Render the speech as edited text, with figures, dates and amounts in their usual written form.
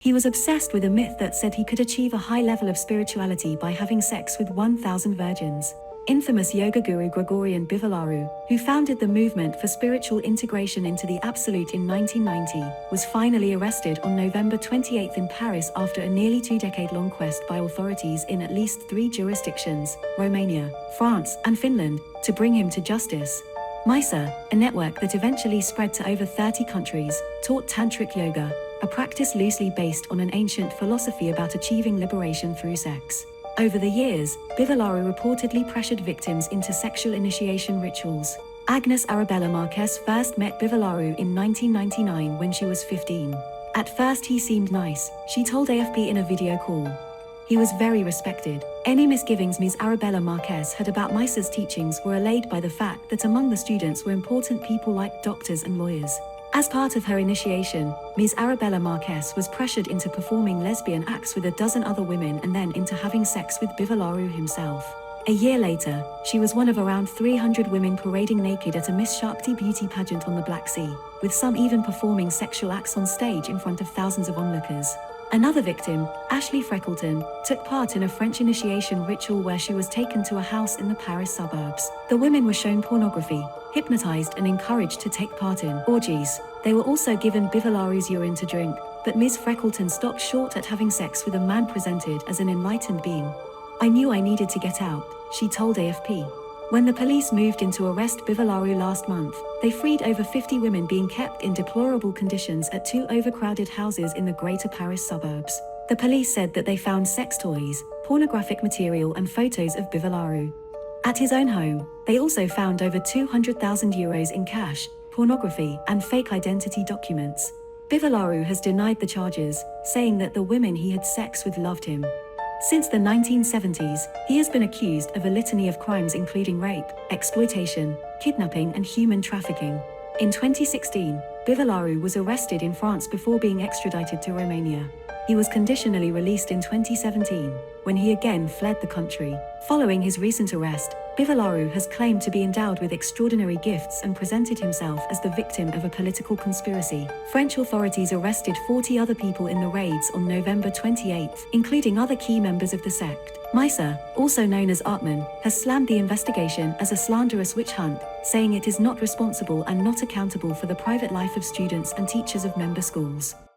He was obsessed with a myth that said he could achieve a high level of spirituality by having sex with 1,000 virgins. Infamous yoga guru Gregorian Bivalaru, who founded the movement for spiritual integration into the Absolute in 1990, was finally arrested on November 28 in Paris after a nearly two-decade-long quest by authorities in at least 3 jurisdictions, Romania, France, and Finland, to bring him to justice. Mysa, a network that eventually spread to over 30 countries, taught tantric yoga, a practice loosely based on an ancient philosophy about achieving liberation through sex. Over the years, Bivalaru reportedly pressured victims into sexual initiation rituals. Agnes Arabella Marquez first met Bivalaru in 1999 when she was 15. At first he seemed nice, she told AFP in a video call. He was very respected. Any misgivings Ms. Arabella Marquez had about Mysa's teachings were allayed by the fact that among the students were important people like doctors and lawyers. As part of her initiation, Ms. Arabella Marquez was pressured into performing lesbian acts with a dozen other women and then into having sex with Bivalaru himself. A year later, she was one of around 300 women parading naked at a Miss Shakti beauty pageant on the Black Sea, with some even performing sexual acts on stage in front of thousands of onlookers. Another victim, Ashley Freckleton, took part in a French initiation ritual where she was taken to a house in the Paris suburbs. The women were shown pornography, hypnotized and encouraged to take part in orgies. They were also given Bivalaru's urine to drink, but Ms. Freckleton stopped short at having sex with a man presented as an enlightened being. "I knew I needed to get out," she told AFP. When the police moved in to arrest Bivalaru last month, they freed over 50 women being kept in deplorable conditions at 2 overcrowded houses in the greater Paris suburbs. The police said that they found sex toys, pornographic material and photos of Bivalaru. At his own home, they also found over 200,000 euros in cash, pornography, and fake identity documents. Bivalaru has denied the charges, saying that the women he had sex with loved him. Since the 1970s, he has been accused of a litany of crimes including rape, exploitation, kidnapping, and human trafficking. In 2016, Bivalaru was arrested in France before being extradited to Romania. He was conditionally released in 2017, when he again fled the country. Following his recent arrest, Bivalaru has claimed to be endowed with extraordinary gifts and presented himself as the victim of a political conspiracy. French authorities arrested 40 other people in the raids on November 28, including other key members of the sect. Mysa, also known as Atman, has slammed the investigation as a slanderous witch hunt, saying it is not responsible and not accountable for the private life of students and teachers of member schools.